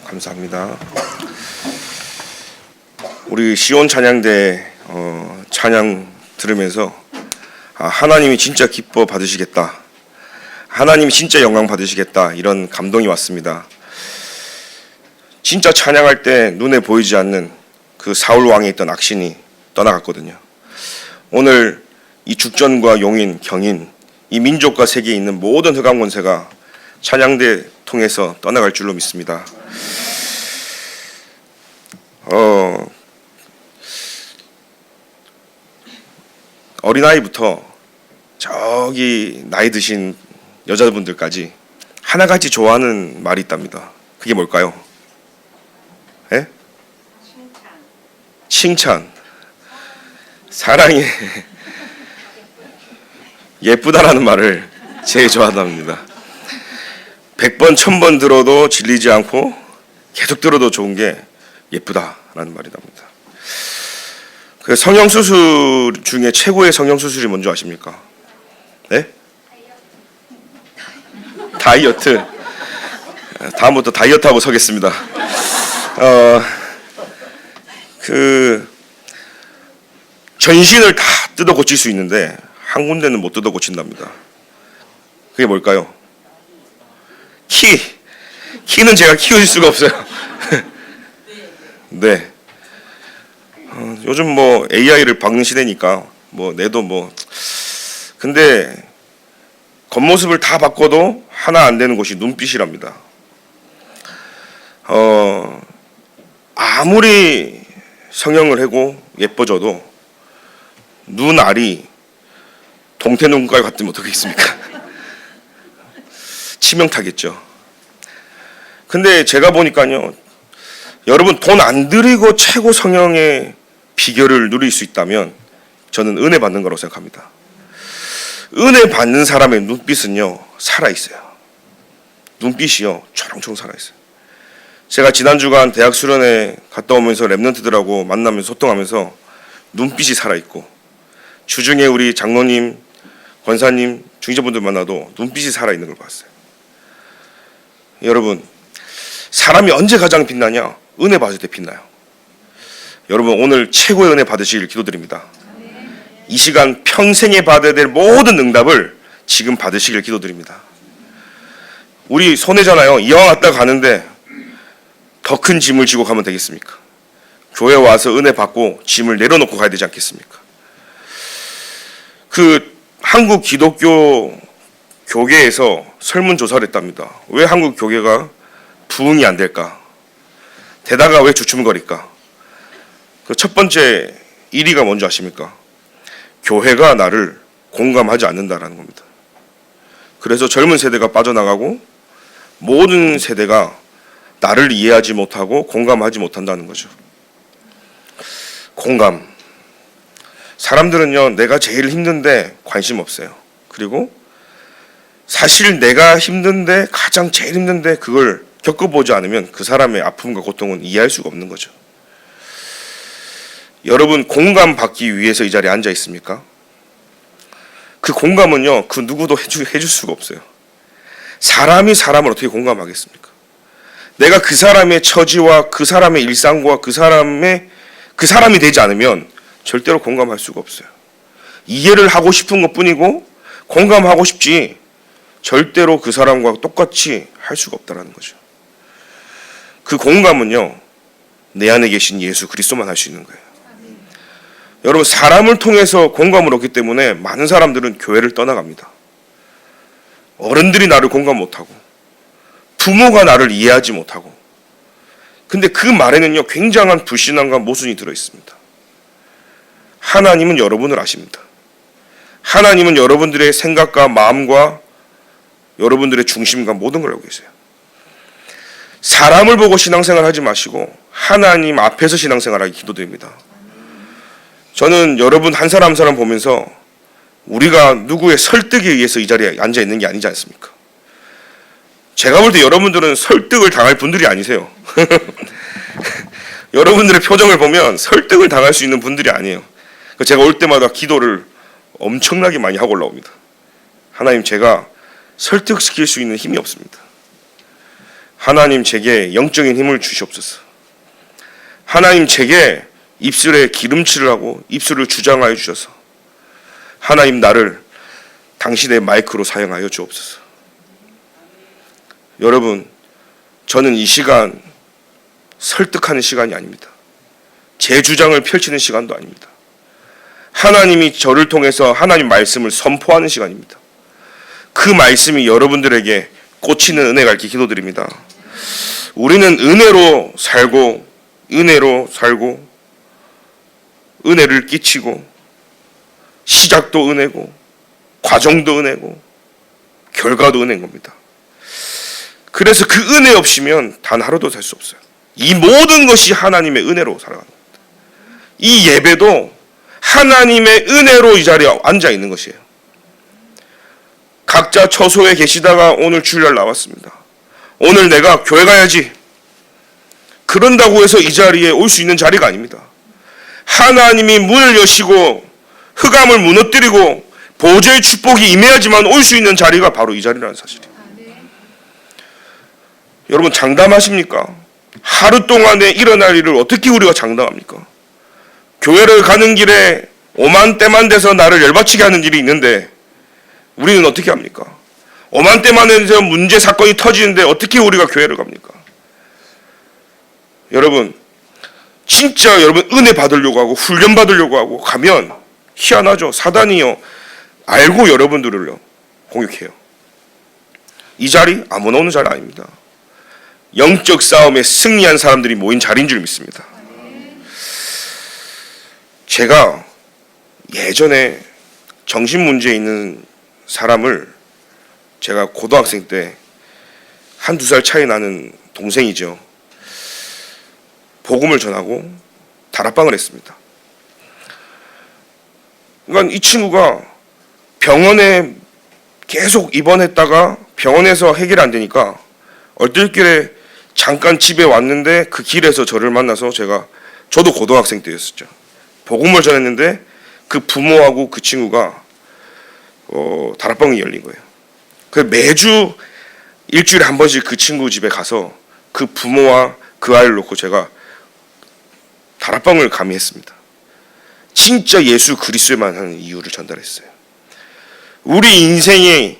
감사합니다. 우리 시온 찬양대 찬양 들으면서 하나님이 진짜 기뻐 받으시겠다, 하나님이 진짜 영광 받으시겠다, 이런 감동이 왔습니다. 진짜 찬양할 때 눈에 보이지 않는 그 사울 왕에 있던 악신이 떠나갔거든요. 오늘 이 죽전과 용인, 경인, 이 민족과 세계에 있는 모든 흑암 권세가 찬양대 통해서 떠나갈 줄로 믿습니다. 어린아이부터 저기 나이 드신 여자분들까지 하나같이 좋아하는 말이 있답니다. 그게 뭘까요? 예? 칭찬. 사랑이 예쁘다라는 말을 제일 좋아한답니다. 100번, 1000번 들어도 질리지 않고 계속 들어도 좋은 게 예쁘다라는 말이랍니다. 그 성형수술 중에 최고의 성형수술이 뭔지 아십니까? 네? 다이어트. 다음부터 다이어트하고 서겠습니다. 전신을 다 뜯어 고칠 수 있는데 한 군데는 못 뜯어 고친답니다. 그게 뭘까요? 키는 제가 키워줄 수가 없어요. 네. 요즘 뭐 AI를 박는 시대니까 근데 겉모습을 다 바꿔도 하나 안 되는 것이 눈빛이랍니다. 아무리 성형을 하고 예뻐져도 눈알이 동태눈깔 같으면 어떻겠습니까? 치명타겠죠. 근데 제가 보니까요, 여러분 돈 안 들이고 최고 성형의 비결을 누릴 수 있다면 저는 은혜 받는 거라고 생각합니다. 은혜 받는 사람의 눈빛은요, 살아있어요. 눈빛이요, 초롱초롱 살아있어요. 제가 지난 주간 대학 수련회 갔다 오면서 랩런트들하고 만나면서 소통하면서 눈빛이 살아있고, 주중에 우리 장로님, 권사님, 중직자분들 만나도 눈빛이 살아있는 걸 봤어요. 여러분, 사람이 언제 가장 빛나냐? 은혜 받을 때 빛나요. 여러분, 오늘 최고의 은혜 받으시길 기도드립니다. 이 시간 평생에 받아야 될 모든 응답을 지금 받으시길 기도드립니다. 우리 손해잖아요. 이왕 왔다 가는데 더 큰 짐을 지고 가면 되겠습니까? 교회 와서 은혜 받고 짐을 내려놓고 가야 되지 않겠습니까? 한국 기독교 교계에서 설문조사를 했답니다. 왜 한국 교계가 부흥이 안 될까? 대다가 왜 주춤거릴까? 첫 번째 1위가 뭔지 아십니까? 교회가 나를 공감하지 않는다라는 겁니다. 그래서 젊은 세대가 빠져나가고 모든 세대가 나를 이해하지 못하고 공감하지 못한다는 거죠. 공감. 사람들은요, 내가 제일 힘든데 관심 없어요. 그리고 사실 내가 힘든데, 가장 제일 힘든데 그걸 겪어보지 않으면 그 사람의 아픔과 고통은 이해할 수가 없는 거죠. 여러분, 공감받기 위해서 이 자리에 앉아 있습니까? 그 공감은요, 그 누구도 해줄 수가 없어요. 사람이 사람을 어떻게 공감하겠습니까? 내가 그 사람의 처지와 그 사람의 일상과 그 사람이 되지 않으면 절대로 공감할 수가 없어요. 이해를 하고 싶은 것뿐이고 공감하고 싶지 절대로 그 사람과 똑같이 할 수가 없다는 거죠. 그 공감은요, 내 안에 계신 예수 그리스도만 할 수 있는 거예요. 여러분, 사람을 통해서 공감을 얻기 때문에 많은 사람들은 교회를 떠나갑니다. 어른들이 나를 공감 못하고 부모가 나를 이해하지 못하고. 근데 그 말에는요, 굉장한 불신앙과 모순이 들어있습니다. 하나님은 여러분을 아십니다. 하나님은 여러분들의 생각과 마음과 여러분들의 중심과 모든 걸 알고 계세요. 사람을 보고 신앙생활 하지 마시고 하나님 앞에서 신앙생활하기 기도드립니다. 저는 여러분 한 사람 한 사람 보면서 우리가 누구의 설득에 의해서 이 자리에 앉아 있는 게 아니지 않습니까? 제가 볼 때 여러분들은 설득을 당할 분들이 아니세요. 여러분들의 표정을 보면 설득을 당할 수 있는 분들이 아니에요. 제가 올 때마다 기도를 엄청나게 많이 하고 올라옵니다. 하나님, 제가 설득시킬 수 있는 힘이 없습니다. 하나님 제게 영적인 힘을 주시옵소서. 하나님 제게 입술에 기름칠을 하고 입술을 주장하여 주셔서 하나님 나를 당신의 마이크로 사용하여 주옵소서. 여러분, 저는 이 시간 설득하는 시간이 아닙니다. 제 주장을 펼치는 시간도 아닙니다. 하나님이 저를 통해서 하나님 말씀을 선포하는 시간입니다. 그 말씀이 여러분들에게 꽂히는 은혜가 있게 기도드립니다. 우리는 은혜로 살고 은혜를 끼치고 시작도 은혜고 과정도 은혜고 결과도 은혜인 겁니다. 그래서 그 은혜 없이면 단 하루도 살 수 없어요. 이 모든 것이 하나님의 은혜로 살아가는 겁니다. 이 예배도 하나님의 은혜로 이 자리에 앉아 있는 것이에요. 각자 처소에 계시다가 오늘 주일날 나왔습니다. 오늘 내가 교회 가야지. 그런다고 해서 이 자리에 올 수 있는 자리가 아닙니다. 하나님이 문을 여시고 흑암을 무너뜨리고 보좌의 축복이 임해야지만 올 수 있는 자리가 바로 이 자리라는 사실이에요. 여러분 장담하십니까? 하루 동안에 일어날 일을 어떻게 우리가 장담합니까? 교회를 가는 길에 오만때만 돼서 나를 열받치게 하는 일이 있는데 우리는 어떻게 합니까? 오만때만 돼서 문제 사건이 터지는데 어떻게 우리가 교회를 갑니까? 여러분 진짜 여러분 은혜 받으려고 하고 훈련 받으려고 하고 가면 희한하죠. 사단이요 알고 여러분들을요 공격해요. 이 자리 아무나 오는 자리 아닙니다. 영적 싸움에 승리한 사람들이 모인 자리인 줄 믿습니다. 제가 예전에 정신문제에 있는 사람을 제가 고등학생 때 한두 살 차이 나는 동생이죠. 복음을 전하고 다락방을 했습니다. 그러니까 이 친구가 병원에 계속 입원했다가 병원에서 해결이 안 되니까 얼떨결에 잠깐 집에 왔는데 그 길에서 저를 만나서 저도 고등학생 때였었죠. 복음을 전했는데 그 부모하고 그 친구가 다락방이 열린 거예요. 그래서 매주 일주일에 한 번씩 그 친구 집에 가서 그 부모와 그 아이를 놓고 제가 다락방을 감히 했습니다. 진짜 예수 그리스도만 하는 이유를 전달했어요. 우리 인생이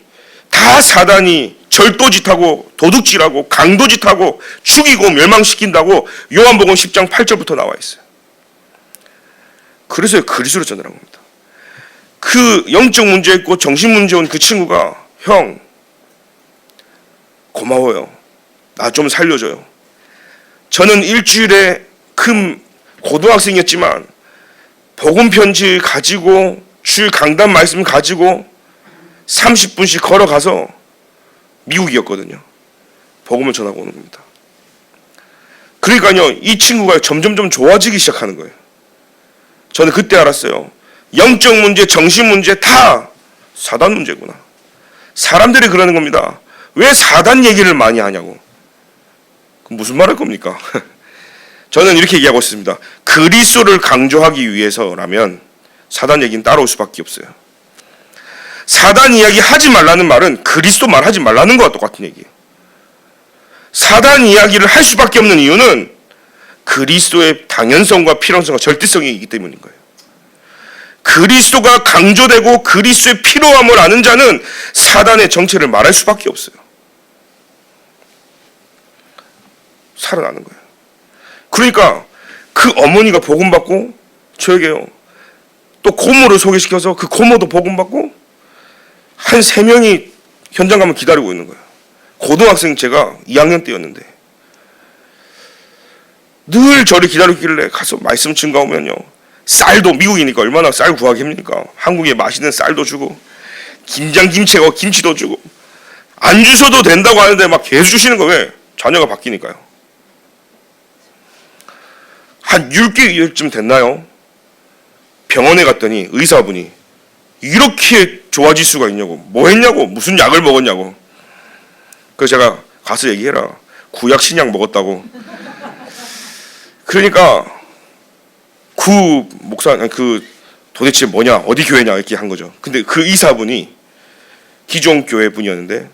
다 사단이 절도짓하고 도둑질하고 강도짓하고 죽이고 멸망시킨다고 요한복음 10장 8절부터 나와 있어요. 그래서 그리스도를 전달한 겁니다. 그 영적 문제 있고 정신 문제 온 그 친구가 형 고마워요. 나 좀 살려줘요. 저는 일주일에 큰 고등학생이었지만 복음 편지 가지고 주일 강단 말씀 가지고 30분씩 걸어가서 미국이었거든요. 복음을 전하고 오는 겁니다. 그러니까요 이 친구가 점점 좋아지기 시작하는 거예요. 저는 그때 알았어요. 영적 문제, 정신 문제 다 사단 문제구나. 사람들이 그러는 겁니다. 왜 사단 얘기를 많이 하냐고. 그럼 무슨 말 할 겁니까? 저는 이렇게 얘기하고 있습니다. 그리스도를 강조하기 위해서라면 사단 얘기는 따라올 수밖에 없어요. 사단 이야기 하지 말라는 말은 그리스도 말하지 말라는 것과 똑같은 얘기예요. 사단 이야기를 할 수밖에 없는 이유는 그리스도의 당연성과 필요성과 절대성이 있기 때문인 거예요. 그리스도가 강조되고 그리스도의 필요함을 아는 자는 사단의 정체를 말할 수밖에 없어요. 살아나는 거예요. 그러니까 그 어머니가 복음받고 저에게요 또 고모를 소개시켜서 그 고모도 복음받고 한 3명이 현장 가면 기다리고 있는 거예요. 고등학생 제가 2학년 때였는데 늘 저를 기다리길래 가서 말씀 증가오면요 쌀도 미국이니까 얼마나 쌀 구하기 힘드니까 한국에 맛있는 쌀도 주고 김장김치하고 김치도 주고 안 주셔도 된다고 하는데 막 계속 주시는 거예요. 왜? 자녀가 바뀌니까요. 한 6개월쯤 됐나요? 병원에 갔더니 의사분이 이렇게 좋아질 수가 있냐고 뭐 했냐고 무슨 약을 먹었냐고. 그래서 제가 가서 얘기해라. 구약 신약 먹었다고. 그러니까 그 목사 그 도대체 뭐냐 어디 교회냐 이렇게 한 거죠. 근데 그 의사분이 기존 교회 분이었는데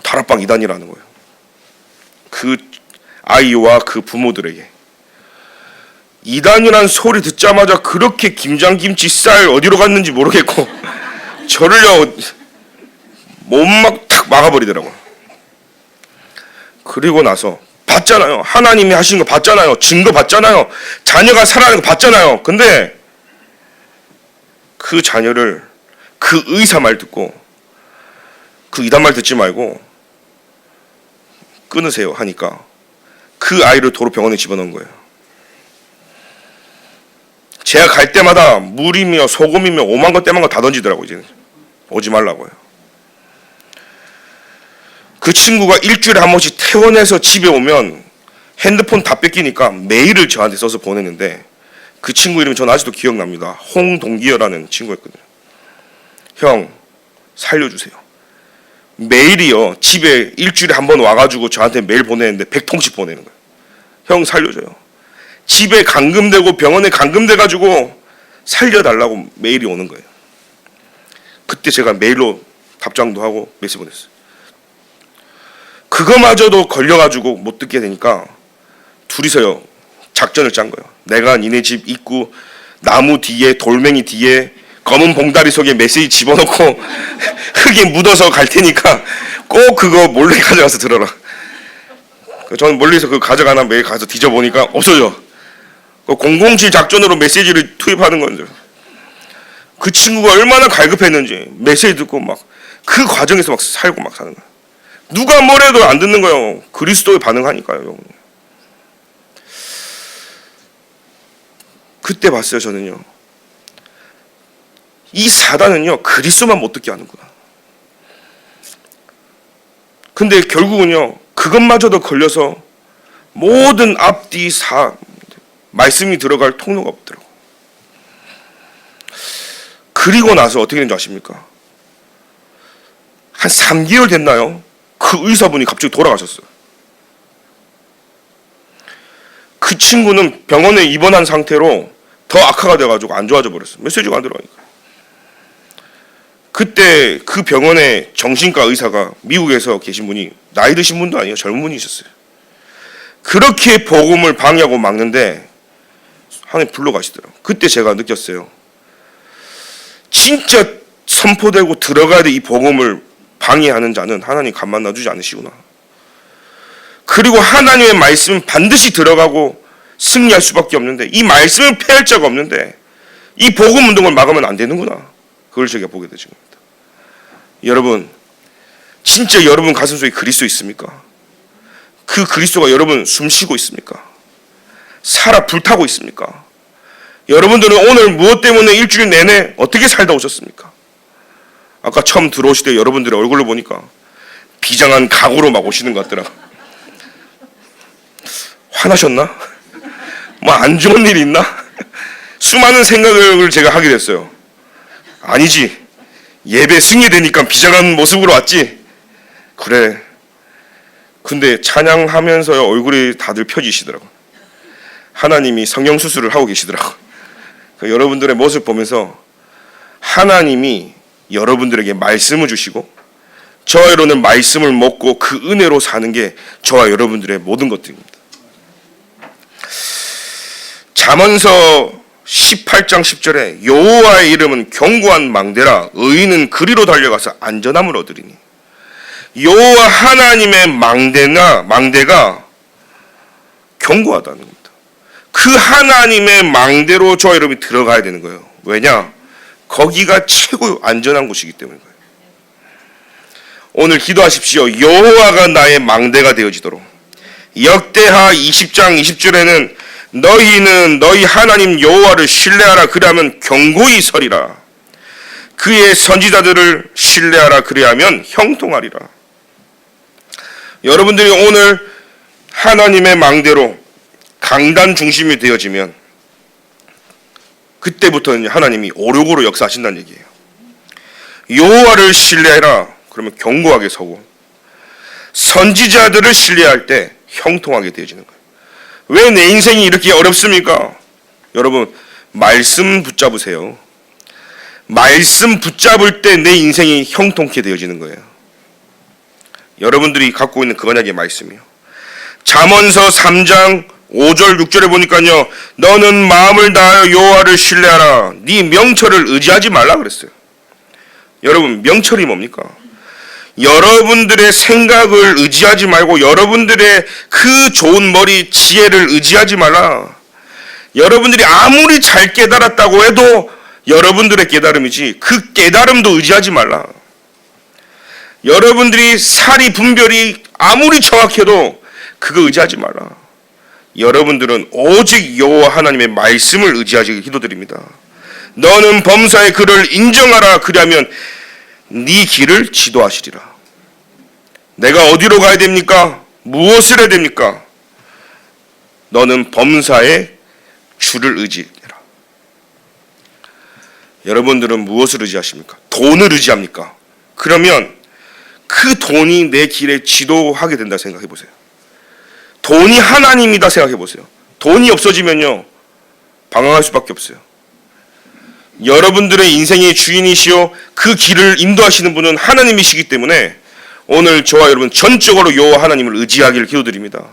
다락방 이단이라는 거예요. 그 아이와 그 부모들에게 이단이란 소리 듣자마자 그렇게 김장김치 쌀 어디로 갔는지 모르겠고 저를요 몸막 탁 막아버리더라고요. 그리고 나서 봤잖아요. 하나님이 하신 거 봤잖아요. 증거 봤잖아요. 자녀가 살아나는 거 봤잖아요. 근데 그 자녀를 그 의사 말 듣고 그 이단 말 듣지 말고 끊으세요 하니까 그 아이를 도로 병원에 집어넣은 거예요. 제가 갈 때마다 물이며 소금이며 오만 거 때만 거 다 던지더라고요. 이제 오지 말라고요. 그 친구가 일주일에 한 번씩 퇴원해서 집에 오면 핸드폰 다 뺏기니까 메일을 저한테 써서 보내는데 그 친구 이름이 전 아직도 기억납니다. 홍동기여라는 친구였거든요. 형 살려주세요. 메일이요 집에 일주일에 한 번 와가지고 저한테 메일 보내는데 100통씩 보내는 거예요. 형 살려줘요. 집에 감금되고 병원에 감금돼가지고 살려달라고 메일이 오는 거예요. 그때 제가 메일로 답장도 하고 메시지 보냈어요. 그거마저도 걸려가지고 못 듣게 되니까 둘이서요 작전을 짠 거예요. 내가 니네 집 입구 나무 뒤에 돌멩이 뒤에 검은 봉다리 속에 메시지 집어넣고 흙에 묻어서 갈 테니까 꼭 그거 몰래 가져가서 들어라. 저는 멀리서 그거 가져가나 매일 가서 뒤져보니까 없어져. 007 작전으로 메시지를 투입하는 건데 그 친구가 얼마나 갈급했는지 메시지 듣고 막 그 과정에서 막 살고 막 사는 거예요. 누가 뭐래도 안 듣는 거예요. 그리스도에 반응하니까요. 그때 봤어요. 저는요 이 사단은요 그리스도만 못 듣게 하는구나. 근데 결국은요 그것마저도 걸려서 모든 앞뒤 말씀이 들어갈 통로가 없더라고. 그리고 나서 어떻게 된지 아십니까? 한 3개월 됐나요? 그 의사분이 갑자기 돌아가셨어요. 그 친구는 병원에 입원한 상태로 더 악화가 돼가지고 안 좋아져 버렸어요. 메시지가 안 들어가니까. 그때 그 병원의 정신과 의사가 미국에서 계신 분이 나이 드신 분도 아니에요. 젊은 분이셨어요. 그렇게 복음을 방해하고 막는데 하나님 불러가시더라고요. 그때 제가 느꼈어요. 진짜 선포되고 들어가야 될 이 복음을 방해하는 자는 하나님 가만 놔두지 않으시구나. 그리고 하나님의 말씀은 반드시 들어가고 승리할 수밖에 없는데 이 말씀을 폐할 자가 없는데 이 복음 운동을 막으면 안 되는구나. 그걸 제가 보게 되죠. 여러분 진짜 여러분 가슴속에 그리스도 있습니까? 그 그리스도가 여러분 숨쉬고 있습니까? 살아 불타고 있습니까? 여러분들은 오늘 무엇 때문에 일주일 내내 어떻게 살다 오셨습니까? 아까 처음 들어오실 때 여러분들의 얼굴을 보니까 비장한 각오로 막 오시는 것 같더라. 화나셨나? 뭐 안 좋은 일 있나? 수많은 생각을 제가 하게 됐어요. 아니지. 예배 승리되니까 비장한 모습으로 왔지. 그래. 근데 찬양하면서 얼굴이 다들 펴지시더라고. 하나님이 성형수술을 하고 계시더라고. 여러분들의 모습 보면서 하나님이 여러분들에게 말씀을 주시고 저희로는 말씀을 먹고 그 은혜로 사는 게 저와 여러분들의 모든 것들입니다. 잠언서 18장 10절에 여호와의 이름은 견고한 망대라 의인은 그리로 달려가서 안전함을 얻으리니. 여호와 하나님의 망대가 견고하다는 겁니다. 그 하나님의 망대로 저와 여러분이 들어가야 되는 거예요. 왜냐? 거기가 최고 안전한 곳이기 때문인 거예요. 오늘 기도하십시오. 여호와가 나의 망대가 되어지도록. 역대하 20장 20절에는 너희는 너희 하나님 여호와를 신뢰하라 그리하면 견고히 서리라. 그의 선지자들을 신뢰하라 그리하면 형통하리라. 여러분들이 오늘 하나님의 망대로 강단 중심이 되어지면 그때부터는 하나님이 오력으로 역사하신다는 얘기예요. 여호와를 신뢰해라. 그러면 견고하게 서고 선지자들을 신뢰할 때 형통하게 되어지는 거예요. 왜 내 인생이 이렇게 어렵습니까? 여러분 말씀 붙잡으세요. 말씀 붙잡을 때 내 인생이 형통케 되어지는 거예요. 여러분들이 갖고 있는 그 언약의 말씀이요. 잠언서 3장 5절 6절에 보니까요, 너는 마음을 다하여 여호와를 신뢰하라. 네 명철을 의지하지 말라 그랬어요. 여러분, 명철이 뭡니까? 여러분들의 생각을 의지하지 말고 여러분들의 그 좋은 머리, 지혜를 의지하지 말라. 여러분들이 아무리 잘 깨달았다고 해도 여러분들의 깨달음이지 그 깨달음도 의지하지 말라. 여러분들이 사리 분별이 아무리 정확해도 그거 의지하지 말라. 여러분들은 오직 여호와 하나님의 말씀을 의지하시길 기도드립니다. 너는 범사의 그를 인정하라. 그리하면 네 길을 지도하시리라. 내가 어디로 가야 됩니까? 무엇을 해야 됩니까? 너는 범사의 주를 의지해라. 여러분들은 무엇을 의지하십니까? 돈을 의지합니까? 그러면 그 돈이 내 길에 지도하게 된다 생각해 보세요. 돈이 하나님이다 생각해 보세요. 돈이 없어지면요, 방황할 수밖에 없어요. 여러분들의 인생의 주인이시요 그 길을 인도하시는 분은 하나님이시기 때문에 오늘 저와 여러분 전적으로 여호와 하나님을 의지하기를 기도드립니다.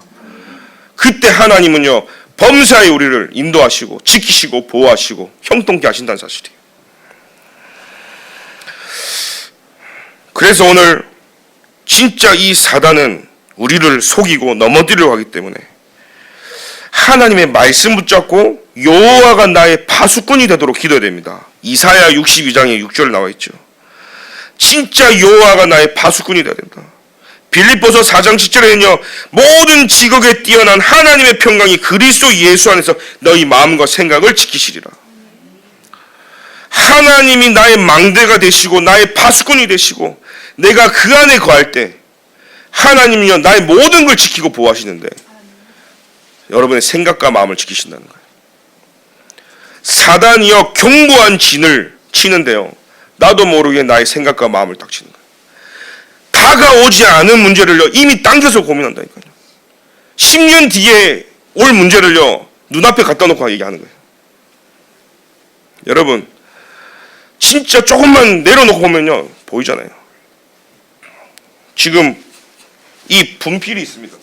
그때 하나님은요, 범사에 우리를 인도하시고 지키시고 보호하시고 형통케 하신다는 사실이에요. 그래서 오늘 진짜 이 사단은 우리를 속이고 넘어뜨리려고 하기 때문에 하나님의 말씀 붙잡고 여호와가 나의 파수꾼이 되도록 기도해야 됩니다. 이사야 62장에 6절 나와 있죠. 진짜 여호와가 나의 파수꾼이 되어야 된다. 빌립보서 4장 7절에는요, 모든 직업에 뛰어난 하나님의 평강이 그리스도 예수 안에서 너희 마음과 생각을 지키시리라. 하나님이 나의 망대가 되시고 나의 파수꾼이 되시고 내가 그 안에 거할 때 하나님이요 나의 모든 걸 지키고 보호하시는데 여러분의 생각과 마음을 지키신다는 거예요. 사단이요 견고한 진을 치는데요, 나도 모르게 나의 생각과 마음을 딱 치는 거예요. 다가오지 않은 문제를요 이미 당겨서 고민한다니까요. 10년 뒤에 올 문제를요 눈앞에 갖다 놓고 얘기하는 거예요. 여러분, 진짜 조금만 내려놓고 보면요 보이잖아요. 지금 이 분필이 있습니다.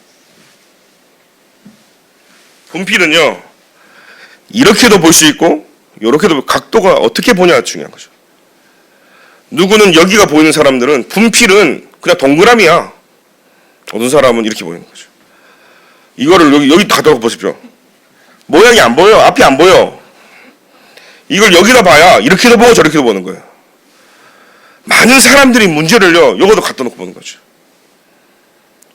분필은요 이렇게도 볼 수 있고 이렇게도 각도가 어떻게 보냐가 중요한 거죠. 누구는 여기가 보이는 사람들은 분필은 그냥 동그라미야. 어떤 사람은 이렇게 보이는 거죠. 이거를 여기 다 보십시오. 모양이 안 보여. 앞이 안 보여. 이걸 여기다 봐야 이렇게도 보고 저렇게도 보는 거예요. 많은 사람들이 문제를요 요것도 갖다 놓고 보는 거죠.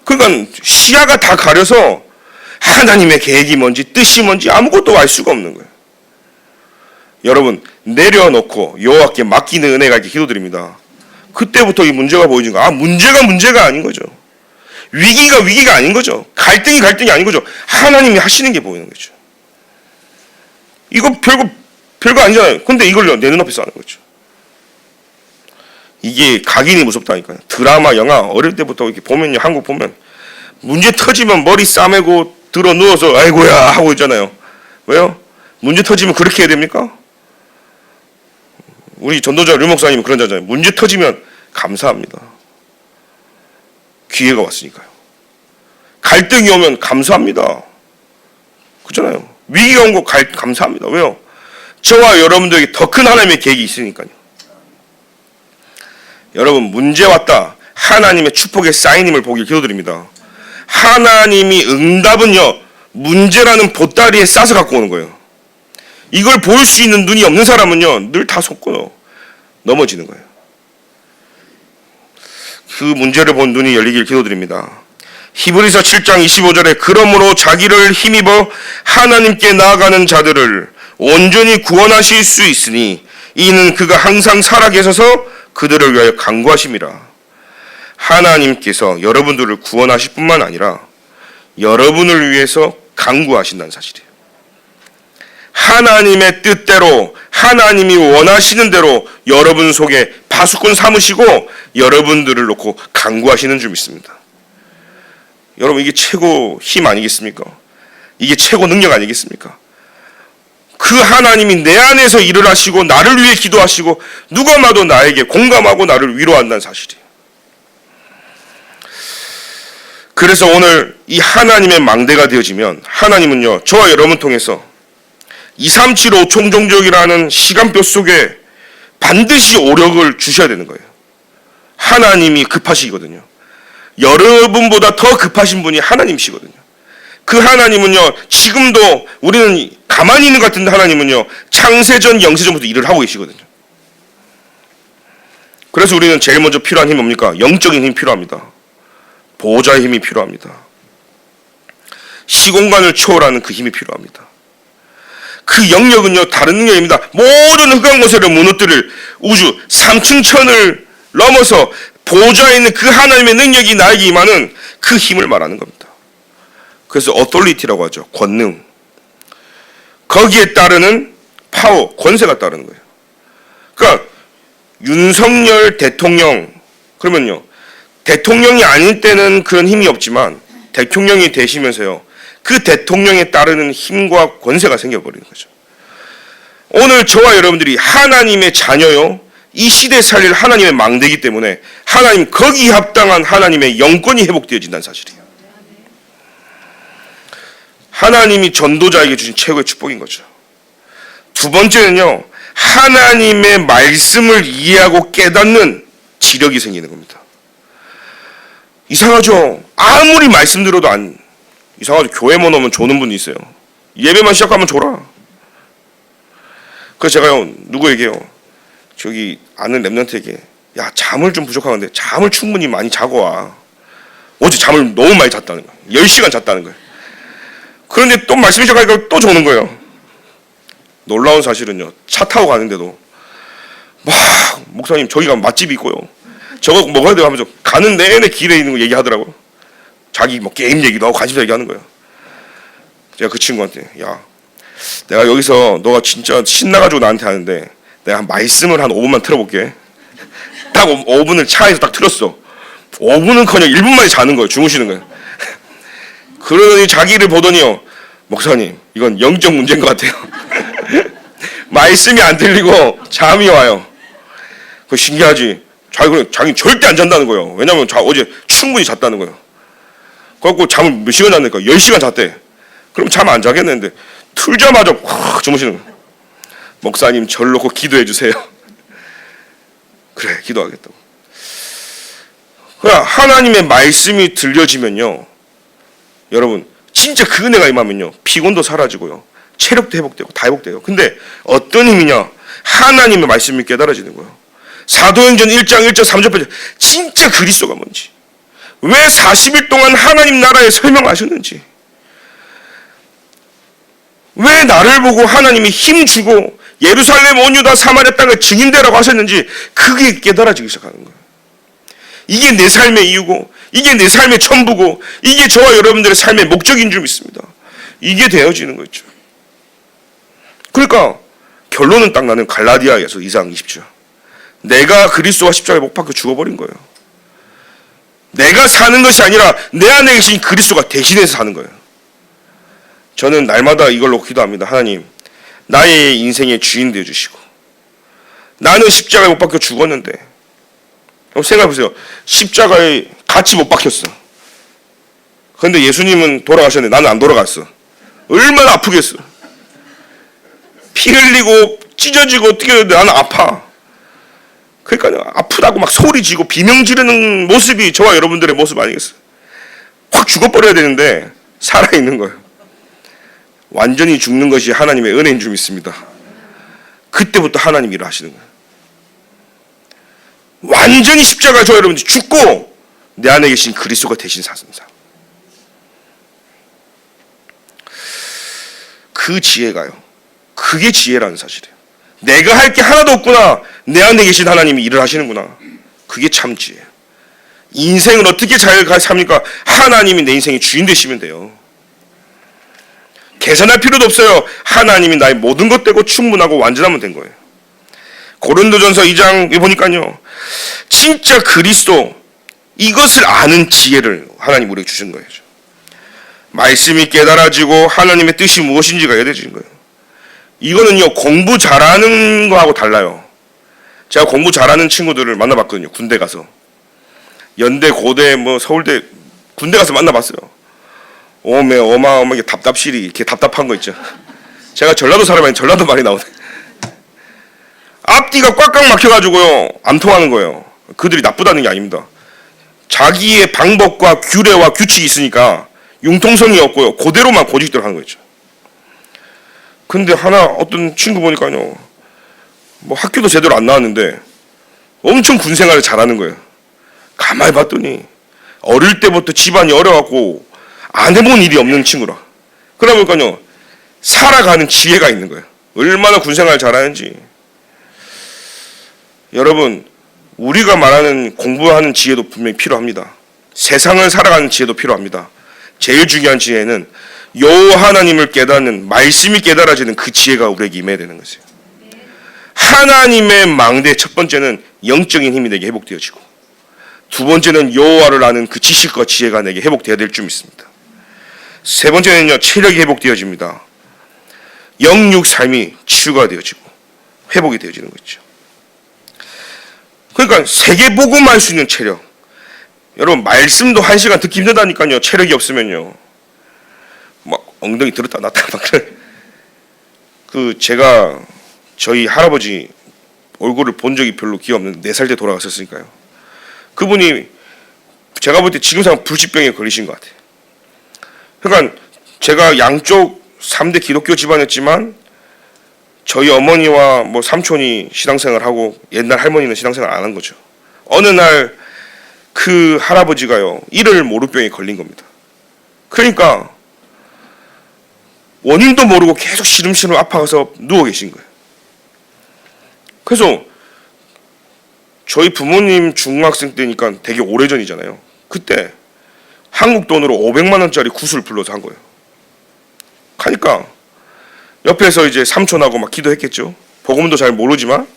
그러니까 시야가 다 가려서 하나님의 계획이 뭔지 뜻이 뭔지 아무것도 알 수가 없는 거예요. 여러분, 내려놓고 여호와께 맡기는 은혜가 있게 기도드립니다. 그때부터 이 문제가 보이는 거야. 문제가 아닌 거죠. 위기가 아닌 거죠. 갈등이 아닌 거죠. 하나님이 하시는 게 보이는 거죠. 이거 별거 아니잖아요. 근데 이걸요 내 눈앞에서 하는 거죠. 이게 각인이 무섭다니까요. 드라마, 영화 어릴 때부터 이렇게 보면요, 한국 보면 문제 터지면 머리 싸매고 들어 누워서 아이고야 하고 있잖아요. 왜요? 문제 터지면 그렇게 해야 됩니까? 우리 전도자 류 목사님은 그런 자잖아요. 문제 터지면 감사합니다. 기회가 왔으니까요. 갈등이 오면 감사합니다. 그렇잖아요. 위기가 온 거 감사합니다. 왜요? 저와 여러분들에게 더 큰 하나님의 계획이 있으니까요. 여러분, 문제 왔다. 하나님의 축복의 사인임을 보길 기도드립니다. 하나님이 응답은요 문제라는 보따리에 싸서 갖고 오는 거예요. 이걸 볼 수 있는 눈이 없는 사람은요 늘 다 속고요 넘어지는 거예요. 그 문제를 본 눈이 열리길 기도드립니다. 히브리서 7장 25절에 그러므로 자기를 힘입어 하나님께 나아가는 자들을 온전히 구원하실 수 있으니 이는 그가 항상 살아계셔서 그들을 위하여 간구하심이라. 하나님께서 여러분들을 구원하실 뿐만 아니라 여러분을 위해서 간구하신다는 사실이에요. 하나님의 뜻대로 하나님이 원하시는 대로 여러분 속에 파수꾼 삼으시고 여러분들을 놓고 간구하시는 줄 믿습니다. 여러분, 이게 최고 힘 아니겠습니까? 이게 최고 능력 아니겠습니까? 그 하나님이 내 안에서 일을 하시고 나를 위해 기도하시고 누가 봐도 나에게 공감하고 나를 위로한다는 사실이에요. 그래서 오늘 이 하나님의 망대가 되어지면 하나님은요, 저와 여러분 통해서 2375 총종족이라는 시간표 속에 반드시 오력을 주셔야 되는 거예요. 하나님이 급하시거든요. 여러분보다 더 급하신 분이 하나님이시거든요. 그 하나님은요, 지금도 우리는 가만히 있는 것 같은데 하나님은요, 창세전, 영세전부터 일을 하고 계시거든요. 그래서 우리는 제일 먼저 필요한 힘이 뭡니까? 영적인 힘이 필요합니다. 보호자의 힘이 필요합니다. 시공간을 초월하는 그 힘이 필요합니다. 그 영역은요, 다른 능력입니다. 모든 흑암 고세를 무너뜨릴 우주 3층 천을 넘어서 보호자에 있는 그 하나님의 능력이 나에게 임하는 그 힘을 말하는 겁니다. 그래서 authority라고 하죠. 권능. 거기에 따르는 파워, 권세가 따르는 거예요. 그러니까 윤석열 대통령, 그러면요, 대통령이 아닐 때는 그런 힘이 없지만 대통령이 되시면서요, 그 대통령에 따르는 힘과 권세가 생겨버리는 거죠. 오늘 저와 여러분들이 하나님의 자녀요, 이 시대에 살릴 하나님의 망대이기 때문에 하나님, 거기에 합당한 하나님의 영권이 회복되어진다는 사실이에요. 하나님이 전도자에게 주신 최고의 축복인 거죠. 두 번째는요, 하나님의 말씀을 이해하고 깨닫는 지력이 생기는 겁니다. 이상하죠? 아무리 말씀 들어도 이상하죠? 교회만 오면 조는 분이 있어요. 예배만 시작하면 졸아. 그래서 제가요, 누구에게요, 저기 아는 랩런트에게, 야, 잠을 좀 부족하는데 잠을 충분히 많이 자고 와. 어제 잠을 너무 많이 잤다는 거예요. 10시간 잤다는 거예요. 그런데 또 말씀이 시작하니까 또 조는 거예요. 놀라운 사실은요, 차 타고 가는데도 막, 목사님 저기 가면 맛집이 있고요, 저거 먹어야 돼요 하면서 가는 내내 길에 있는 거 얘기하더라고요. 자기 뭐 게임 얘기도 하고 관심사 얘기하는 거예요. 제가 그 친구한테, 야, 내가 여기서 너가 진짜 신나가지고 나한테 하는데 내가 말씀을 한 5분만 틀어볼게. 딱 5분을 차에서 딱 틀었어. 5분은커녕 1분 만에 자는 거예요. 주무시는 거예요. 그러더니 자기를 보더니요, 목사님 이건 영적 문제인 것 같아요. 말씀이 안 들리고 잠이 와요. 그거 신기하지. 자기 절대 안 잔다는 거예요. 왜냐면 어제 충분히 잤다는 거예요. 그래갖고 잠을 몇 시간 잤니까? 10시간 잤대. 그럼 잠 안 자겠는데 틀자마자 확 주무시는 거예요. 목사님 저를 놓고 기도해 주세요. 그래, 기도하겠다고. 그러니까 하나님의 말씀이 들려지면요, 여러분 진짜 그 은혜가 임하면요, 피곤도 사라지고요, 체력도 회복되고 다 회복돼요. 근데 어떤 힘이냐? 하나님의 말씀이 깨달아지는 거예요. 사도행전 1장 1절 3절 8절, 진짜 그리스도가 뭔지, 왜 40일 동안 하나님 나라에 설명하셨는지, 왜 나를 보고 하나님이 힘 주고 예루살렘 온 유다 사마리아 땅을 증인되라고 하셨는지, 그게 깨달아지기 시작하는 거예요. 이게 내 삶의 이유고, 이게 내 삶의 전부고, 이게 저와 여러분들의 삶의 목적인 줄 믿습니다. 이게 되어지는 거죠. 그러니까 결론은 딱 나는 갈라디아에서 2장 20절. 내가 그리스도와 십자가에 못 박혀 죽어버린 거예요. 내가 사는 것이 아니라 내 안에 계신 그리스도가 대신해서 사는 거예요. 저는 날마다 이걸로 기도합니다. 하나님, 나의 인생의 주인 되어주시고, 나는 십자가에 못 박혀 죽었는데, 생각해보세요. 십자가에 같이 못 박혔어. 그런데 예수님은 돌아가셨는데 나는 안 돌아갔어. 얼마나 아프겠어. 피 흘리고 찢어지고 튀겨는데 나는 아파. 그러니까 아프다고 막 소리 지르고 비명 지르는 모습이 저와 여러분들의 모습 아니겠어요? 확 죽어버려야 되는데 살아있는 거예요. 완전히 죽는 것이 하나님의 은혜인 줄 믿습니다. 그때부터 하나님 일을 하시는 거예요. 완전히 십자가에 저 여러분들이 죽고 내 안에 계신 그리스도가 대신 사는 삶. 그 지혜가요, 그게 지혜라는 사실이에요. 내가 할 게 하나도 없구나, 내 안에 계신 하나님이 일을 하시는구나. 그게 참 지혜예요. 인생을 어떻게 잘 삽니까? 하나님이 내 인생의 주인 되시면 돼요. 계산할 필요도 없어요. 하나님이 나의 모든 것 되고 충분하고 완전하면 된 거예요. 고린도전서 2장에 보니까요, 진짜 그리스도, 이것을 아는 지혜를 하나님 우리에게 주신 거예요. 말씀이 깨달아지고 하나님의 뜻이 무엇인지가 알려진 거예요. 이거는요, 공부 잘하는 거하고 달라요. 제가 공부 잘하는 친구들을 만나봤거든요. 군대 가서 연대, 고대, 뭐 서울대 군대 가서 만나봤어요. 오메 어마어마하게 답답실이 이렇게 답답한 거 있죠. 제가 전라도 사람이 전라도 말이 나오네. 앞뒤가 꽉꽉 막혀가지고요 안 통하는 거예요. 그들이 나쁘다는 게 아닙니다. 자기의 방법과 규례와 규칙이 있으니까 융통성이 없고요 그대로만 고집대로 하는 거죠. 근데 어떤 친구 보니까요 뭐 학교도 제대로 안 나왔는데 엄청 군 생활을 잘하는 거예요. 가만히 봤더니 어릴 때부터 집안이 어려갖고 안 해본 일이 없는 친구라. 그러다 보니까요 살아가는 지혜가 있는 거예요. 얼마나 군 생활을 잘하는지. 여러분 우리가 말하는 공부하는 지혜도 분명히 필요합니다. 세상을 살아가는 지혜도 필요합니다. 제일 중요한 지혜는 여호와 하나님을 깨닫는 말씀이 깨달아지는 그 지혜가 우리에게 임해야 되는 것이에요. 하나님의 망대 첫 번째는 영적인 힘이 내게 회복되어지고 두 번째는 여호와를 아는 그 지식과 지혜가 내게 회복되어야 될 줄 믿습니다. 세 번째는요 체력이 회복되어집니다. 영육 삶이 치유가 되어지고 회복이 되어지는 거죠. 그러니까 세계복음할 수 있는 체력. 여러분 말씀도 1시간 듣기 힘들다니까요. 체력이 없으면요 막 엉덩이 들었다 놨다 막 그래. 제가 저희 할아버지 얼굴을 본 적이 별로 기억 없는데 4살 때 돌아가셨으니까요. 그분이 제가 볼 때 지금 상황 불치병에 걸리신 것 같아요. 그러니까 제가 양쪽 3대 기독교 집안이었지만 저희 어머니와 뭐 삼촌이 신앙생활하고 옛날 할머니는 신앙생활 안 한 거죠. 어느 날 그 할아버지가요 이를 모르병에 걸린 겁니다. 그러니까 원인도 모르고 계속 시름시름 아파서 누워 계신 거예요. 그래서 저희 부모님 중학생 때니까 되게 오래전이잖아요. 그때 한국 돈으로 500만 원짜리 구슬 불러서 한 거예요. 하니까 옆에서 이제 삼촌하고 막 기도했겠죠. 복음도 잘 모르지만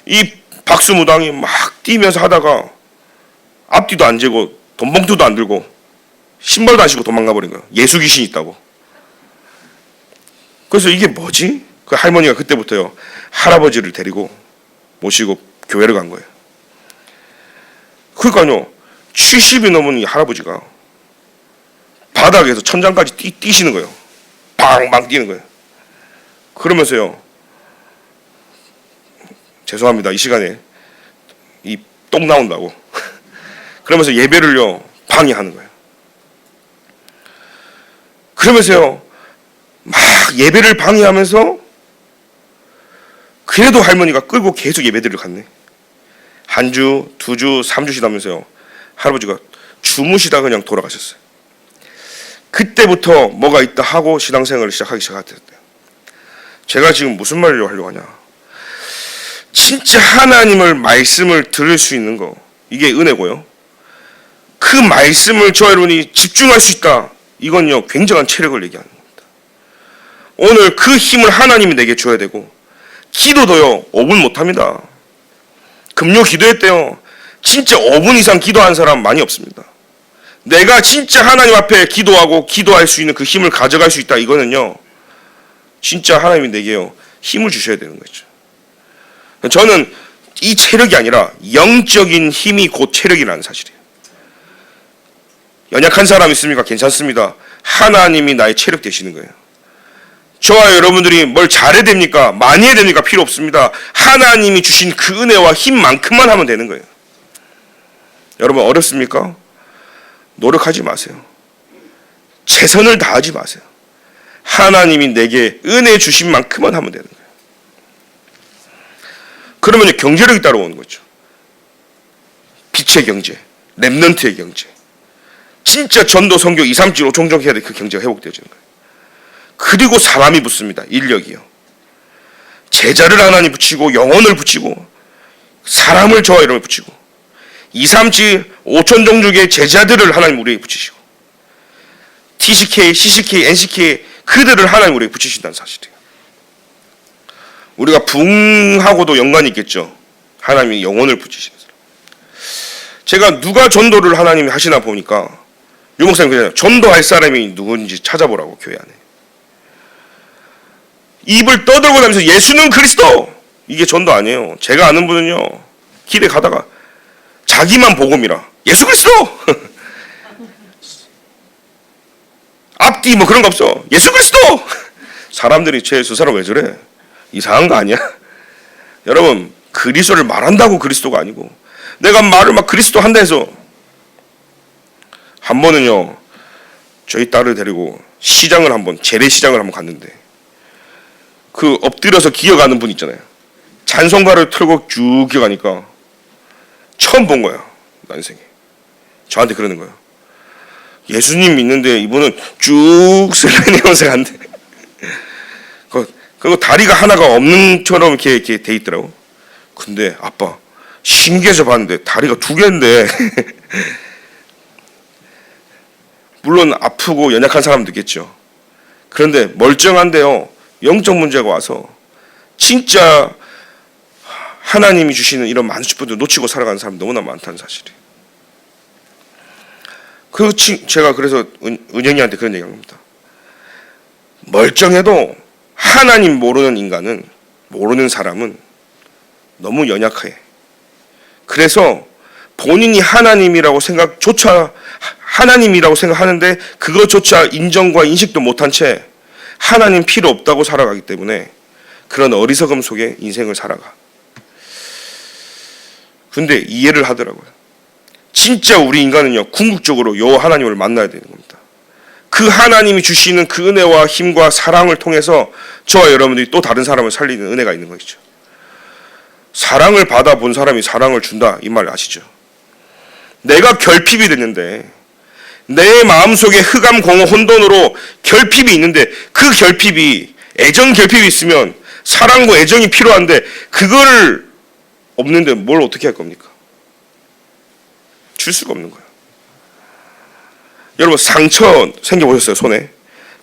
이 박수무당이 막 뛰면서 하다가 앞뒤도 안 재고 돈봉투도 안 들고 신발도 안 신고 도망가 버린 거예요. 예수 귀신이 있다고. 그래서 이게 뭐지? 그 할머니가 그때부터요 할아버지를 데리고 모시고 교회를 간 거예요. 그러니까요 70이 넘은 이 할아버지가 바닥에서 천장까지 뛰시는 거예요. 방방 뛰는 거예요. 그러면서요 죄송합니다 이 시간에 이 똥 나온다고 그러면서 예배를요 방해하는 거예요. 그러면서요 막 예배를 방해하면서 그래도 할머니가 끌고 계속 예배드리러 갔네. 한 주, 2주, 3주 쉬다면서요 할아버지가 주무시다 그냥 돌아가셨어요. 그때부터 뭐가 있다 하고 신앙생활을 시작하기 시작했대요. 제가 지금 무슨 말을 하려고 하냐, 진짜 하나님을 말씀을 들을 수 있는 거 이게 은혜고요. 그 말씀을 저 여러분이 집중할 수 있다, 이건요 굉장한 체력을 얘기하는 겁니다. 오늘 그 힘을 하나님이 내게 줘야 되고, 기도도요 5분 못합니다. 금요 기도했대요. 진짜 5분 이상 기도한 사람 많이 없습니다. 내가 진짜 하나님 앞에 기도하고 기도할 수 있는 그 힘을 가져갈 수 있다, 이거는요 진짜 하나님이 내게요 힘을 주셔야 되는 거죠. 저는 이 체력이 아니라 영적인 힘이 곧 체력이라는 사실이에요. 연약한 사람 있습니까? 괜찮습니다. 하나님이 나의 체력 되시는 거예요. 저와 여러분들이 뭘 잘해야 됩니까? 많이 해야 됩니까? 필요 없습니다. 하나님이 주신 그 은혜와 힘만큼만 하면 되는 거예요. 여러분 어렵습니까? 노력하지 마세요. 최선을 다하지 마세요. 하나님이 내게 은혜 주신 만큼만 하면 되는 거예요. 그러면 경제력이 따라오는 거죠. 빛의 경제, 렘넌트의 경제, 진짜 전도, 선교, 2, 3, 7, 5 종종해야 될 그 경제가 회복되어지는 거예요. 그리고 사람이 붙습니다. 인력이요. 제자를 하나님 붙이고 영혼을 붙이고 사람을 저와 여러분을 붙이고 2, 3, 7, 5천 종족의 제자들을 하나님 우리에게 붙이시고 TCK, CCK, NCK 그들을 하나님 우리에게 붙이신다는 사실이에요. 우리가 붕하고도 연관이 있겠죠. 하나님이 영혼을 붙이시는 사람. 제가 누가 전도를 하나님이 하시나 보니까 유 목사님 그냥 전도할 사람이 누군지 찾아보라고 교회 안에. 입을 떠들고 다니면서 예수는 그리스도, 이게 전도 아니에요. 제가 아는 분은요 길에 가다가 자기만 복음이라 예수 그리스도 앞뒤 뭐 그런 거 없어. 예수 그리스도. 사람들이 저 사람 왜 저래? 이상한 거 아니야? 여러분, 그리스도를 말한다고 그리스도가 아니고, 내가 말을 막 그리스도 한다 해서, 한 번은요, 저희 딸을 데리고 시장을 한번, 재래시장을 한번 갔는데, 그 엎드려서 기어가는 분 있잖아요. 찬송가를 틀고 쭉 기어가니까 처음 본 거야, 난생에. 저한테 그러는 거예요. 예수님 믿는데 이분은 쭉 슬라이딩하면서 간대. 그리고 다리가 하나가 없는 처럼 이렇게 돼 있더라고. 근데 아빠 신기해서 봤는데 다리가 두 개인데 물론 아프고 연약한 사람도 있겠죠. 그런데 멀쩡한데요, 영적 문제가 와서 진짜 하나님이 주시는 이런 많은 축복들 놓치고 살아가는 사람이 너무나 많다는 사실이에요. 제가 그래서 은영이한테 그런 얘기한 겁니다. 멀쩡해도 하나님 모르는 인간은, 모르는 사람은 너무 연약해. 그래서 본인이 하나님이라고 생각하는데 그것조차 인정과 인식도 못한 채 하나님 필요 없다고 살아가기 때문에 그런 어리석음 속에 인생을 살아가. 근데 이해를 하더라고요. 진짜 우리 인간은요, 궁극적으로 요 하나님을 만나야 되는 겁니다. 그 하나님이 주시는 그 은혜와 힘과 사랑을 통해서 저와 여러분들이 또 다른 사람을 살리는 은혜가 있는 것이죠. 사랑을 받아본 사람이 사랑을 준다, 이 말 아시죠? 내가 결핍이 됐는데, 내 마음속에 흑암, 공허, 혼돈으로 결핍이 있는데, 그 결핍이, 애정 결핍이 있으면 사랑과 애정이 필요한데 그걸 없는데 뭘 어떻게 할 겁니까? 줄 수가 없는 거예요. 여러분, 상처 생겨보셨어요, 손에?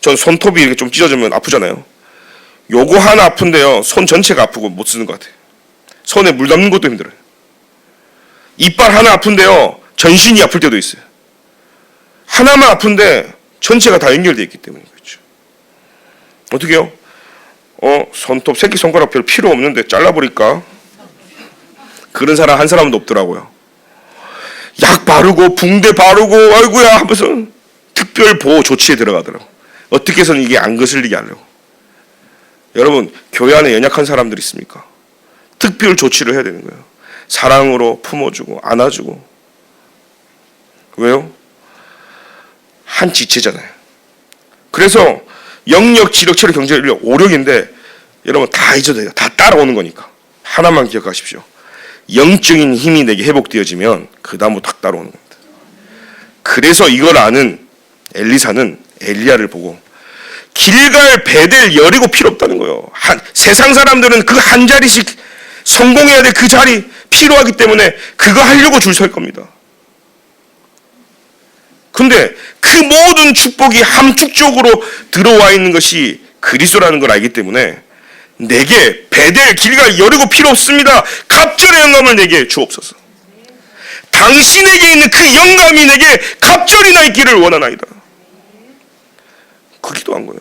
전 손톱이 이렇게 좀 찢어지면 아프잖아요. 요거 하나 아픈데요, 손 전체가 아프고 못 쓰는 것 같아요. 손에 물 담는 것도 힘들어요. 이빨 하나 아픈데요, 전신이 아플 때도 있어요. 하나만 아픈데 전체가 다 연결되어 있기 때문에 그렇죠. 어떻게 해요? 손톱, 새끼손가락 별 필요 없는데 잘라버릴까? 그런 사람 한 사람도 없더라고요. 약 바르고 붕대 바르고 아이고야 하면서 특별 보호 조치에 들어가더라고. 어떻게 해서는 이게 안 거슬리게 하려고. 여러분, 교회 안에 연약한 사람들 있습니까? 특별 조치를 해야 되는 거예요. 사랑으로 품어주고 안아주고. 왜요? 한 지체잖아요. 그래서 영역, 지력, 체력, 경제, 인력, 오력인데 여러분 다 잊어도 돼요. 다 따라오는 거니까. 하나만 기억하십시오. 영적인 힘이 내게 회복되어지면 그 다음부터 딱 따라오는 겁니다. 그래서 이걸 아는 엘리사는 엘리야를 보고 길갈, 베델, 여리고 필요 없다는 거예요. 세상 사람들은 그 한 자리씩 성공해야 될 그 자리 필요하기 때문에 그거 하려고 줄 설 겁니다. 근데 그 모든 축복이 함축적으로 들어와 있는 것이 그리스도라는 걸 알기 때문에 내게 베델, 길갈, 여리고 필요 없습니다. 갑절의 영감을 내게 주옵소서. 당신에게 있는 그 영감이 내게 갑절이나 있기를 원하나이다. 그 기도한 거예요.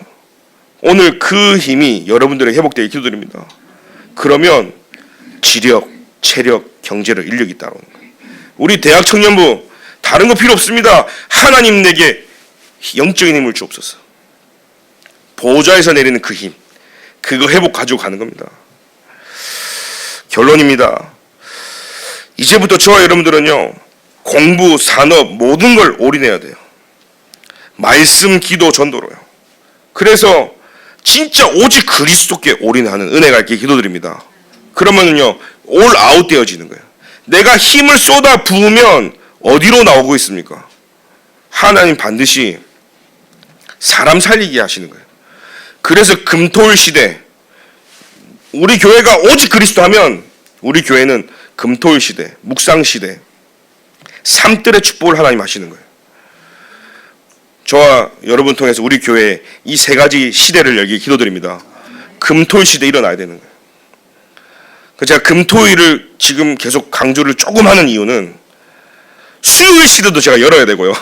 오늘 그 힘이 여러분들의 회복되게 기도드립니다. 그러면 지력, 체력, 경제력, 인력이 따라오는 거예요. 우리 대학 청년부 다른 거 필요 없습니다. 하나님 내게 영적인 힘을 주옵소서. 보좌에서 내리는 그 힘, 그거 회복 가지고 가는 겁니다. 결론입니다. 이제부터 저와 여러분들은요, 공부, 산업, 모든 걸 올인해야 돼요. 말씀, 기도, 전도로요. 그래서 진짜 오직 그리스도께 올인하는 은혜가 있게 기도드립니다. 그러면은요, 올 아웃 되어지는 거예요. 내가 힘을 쏟아 부으면 어디로 나오고 있습니까? 하나님 반드시 사람 살리게 하시는 거예요. 그래서 금토일 시대, 우리 교회가 오직 그리스도 하면 우리 교회는 금토일 시대, 묵상 시대, 삼들의 축복을 하나님 하시는 거예요. 저와 여러분 통해서 우리 교회에 이 세 가지 시대를 열기 기도드립니다. 금토일 시대 일어나야 되는 거예요. 제가 금토일을 지금 계속 강조를 조금 하는 이유는 수요일 시대도 제가 열어야 되고요.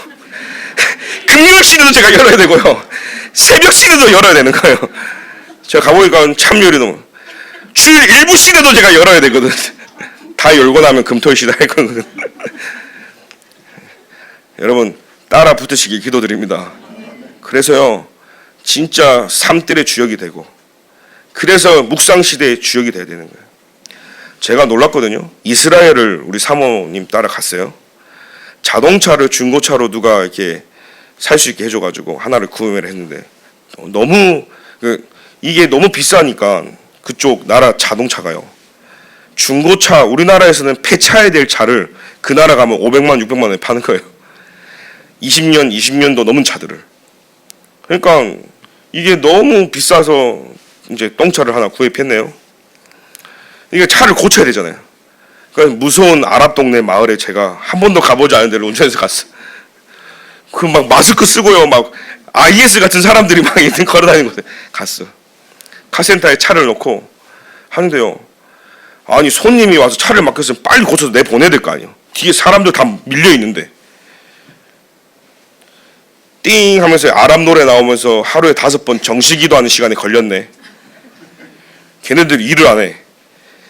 금요일 시대도 제가 열어야 되고요. 새벽 시대도 열어야 되는 거예요. 제가 가보니까 참여율이 너무. 주일 일부 시대도 제가 열어야 되거든. 다 열고 나면 금토일 시대 할 거거든. 여러분 따라 붙으시길 기도드립니다. 그래서요, 진짜 삶들의 주역이 되고, 그래서 묵상시대의 주역이 돼야 되는 거예요. 제가 놀랐거든요. 이스라엘을 우리 사모님 따라 갔어요. 자동차를 중고차로 누가 이렇게 살 수 있게 해줘가지고 하나를 구매를 했는데, 너무 이게 너무 비싸니까 그쪽 나라 자동차가요, 중고차, 우리나라에서는 폐차해야 될 차를 그 나라 가면 500만 600만 원에 파는 거예요. 20년 20년도 넘은 차들을. 그러니까 이게 너무 비싸서 이제 똥차를 하나 구입했네요. 이게 차를 고쳐야 되잖아요. 그러니까 무서운 아랍 동네 마을에 제가 한 번도 가보지 않은 데를 운전해서 갔어. 그 막 마스크 쓰고요, 막 IS 같은 사람들이 막 걸어다니는 곳에 갔어. 카센터에 차를 놓고 하는데요, 아니 손님이 와서 차를 맡겼으면 빨리 고쳐서 내보내야 될 거 아니에요. 뒤에 사람들 다 밀려 있는데, 띵 하면서 아랍 노래 나오면서 하루에 5번 정시기도 하는 시간에 걸렸네. 걔네들 일을 안 해.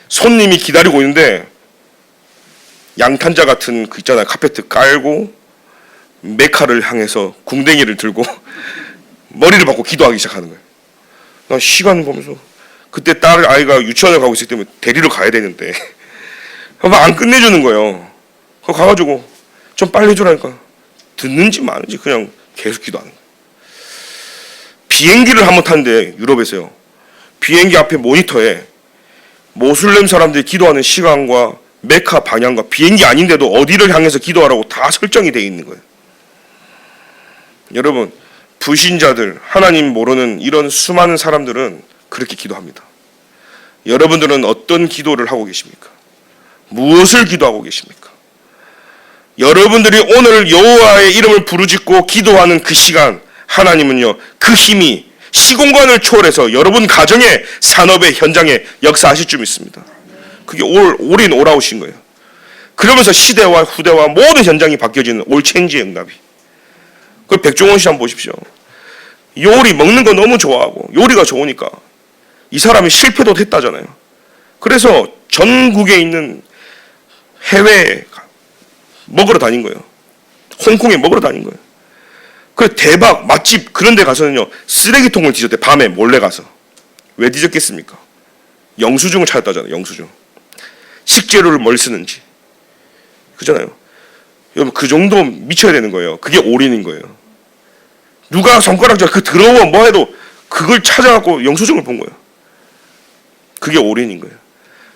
손님이 기다리고 있는데 양탄자 같은 그 있잖아요, 카페트 깔고 메카를 향해서 궁뎅이를 들고 머리를 박고 기도하기 시작하는 거예요. 난 시간 보면서, 그때 딸 아이가 유치원에 가고 있기 때문에 데리러 가야 되는데 안 끝내주는 거예요. 그거 가가지고 좀 빨리 해주라니까 듣는지 마는지 그냥 계속 기도하는 거예요. 비행기를 한번 탔는데 유럽에서요, 비행기 앞에 모니터에 모슬렘 사람들이 기도하는 시간과 메카 방향과 비행기 아닌데도 어디를 향해서 기도하라고 다 설정이 되어 있는 거예요. 여러분, 불신자들, 하나님 모르는 이런 수많은 사람들은 그렇게 기도합니다. 여러분들은 어떤 기도를 하고 계십니까? 무엇을 기도하고 계십니까? 여러분들이 오늘 여호와의 이름을 부르짖고 기도하는 그 시간, 하나님은요, 그 힘이 시공간을 초월해서 여러분 가정의 산업의 현장에 역사하실 줄 믿습니다. 그게 올인 올아웃인 거예요. 그러면서 시대와 후대와 모든 현장이 바뀌어지는 올 체인지의 응답이. 그 백종원 씨 한번 보십시오. 요리 먹는 거 너무 좋아하고 요리가 좋으니까 이 사람이 실패도 했다잖아요. 그래서 전국에 있는 해외에 먹으러 다닌 거예요. 홍콩에 먹으러 다닌 거예요. 그 대박 맛집 그런 데 가서는요, 쓰레기통을 뒤졌대. 밤에 몰래 가서. 왜 뒤졌겠습니까? 영수증을 찾았다잖아요. 영수증. 식재료를 뭘 쓰는지. 그잖아요. 여러분, 그 정도 미쳐야 되는 거예요. 그게 올인인 거예요. 누가 손가락질 그 더러워 뭐 해도 그걸 찾아갖고 영수증을 본 거예요. 그게 올인인 거예요.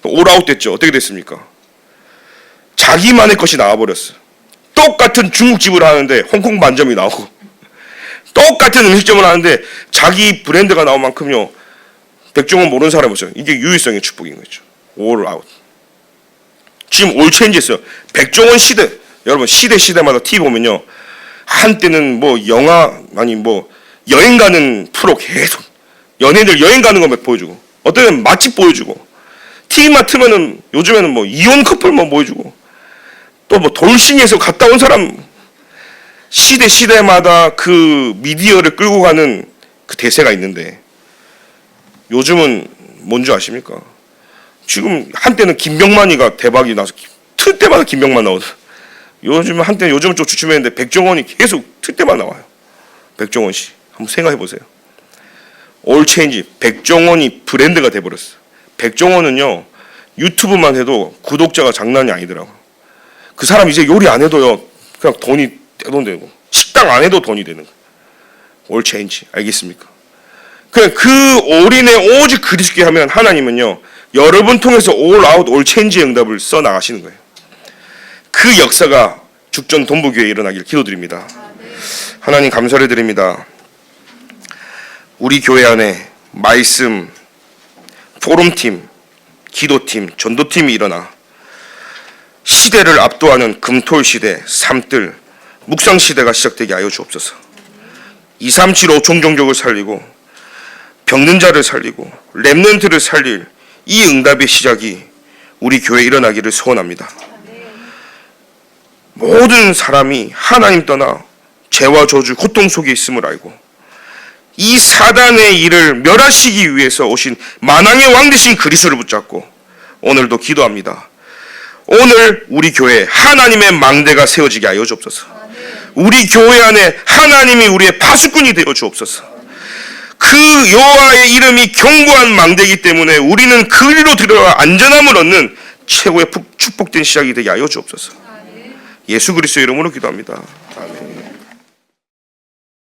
올아웃 됐죠. 어떻게 됐습니까? 자기만의 것이 나와버렸어. 똑같은 중국집을 하는데 홍콩 반점이 나오고, 똑같은 음식점을 하는데 자기 브랜드가 나온 만큼요, 백종원 모르는 사람이 없어요. 이게 유일성의 축복인 거죠. 올 아웃. 지금 올 체인지 했어요. 백종원 시대. 여러분, 시대마다 TV 보면요, 한때는 뭐 영화, 아니 뭐 여행 가는 프로 계속 연예인들 여행 가는 거 보여주고, 어떤 때는 맛집 보여주고, TV만 틀면은 요즘에는 뭐 이혼 커플 뭐 보여주고, 또 뭐 돌싱에서 갔다 온 사람, 시대마다 그 미디어를 끌고 가는 그 대세가 있는데, 요즘은 뭔지 아십니까? 지금 한때는 김병만이가 대박이 나서 틀 때마다 김병만 나오죠. 요즘은 좀 주춤했는데 백종원이 계속 틀 때만 나와요. 백종원 씨 한번 생각해 보세요. 올 체인지, 백종원이 브랜드가 돼버렸어. 백종원은요, 유튜브만 해도 구독자가 장난이 아니더라고. 그 사람 이제 요리 안 해도요, 그냥 돈이 떼돈되고, 식당 안 해도 돈이 되는 거예요. 올 체인지, 알겠습니까? 그냥 그 올인에 오직 그리스도께 하면 하나님은요, 여러분 통해서 올 아웃 올 체인지의 응답을 써 나가시는 거예요. 그 역사가 죽전 동부교회에 일어나길 기도드립니다. 하나님 감사를 드립니다. 우리 교회 안에 말씀, 포럼팀, 기도팀, 전도팀이 일어나 시대를 압도하는 금토일 시대, 삶들, 묵상 시대가 시작되게 하여 주옵소서. 2375 종종족을 살리고 병든 자를 살리고 렘넌트를 살릴 이 응답의 시작이 우리 교회에 일어나기를 소원합니다. 모든 사람이 하나님 떠나 죄와 저주, 고통 속에 있음을 알고 이 사단의 일을 멸하시기 위해서 오신 만왕의 왕 되신 그리스도를 붙잡고 오늘도 기도합니다. 오늘 우리 교회에 하나님의 망대가 세워지게 하여 주옵소서. 우리 교회 안에 하나님이 우리의 파수꾼이 되어 주옵소서. 그 여호와의 이름이 견고한 망대이기 때문에 우리는 그리로 들어가 안전함을 얻는 최고의 축복된 시작이 되게 하여 주옵소서. 예수 그리스도의 이름으로 기도합니다. 아멘.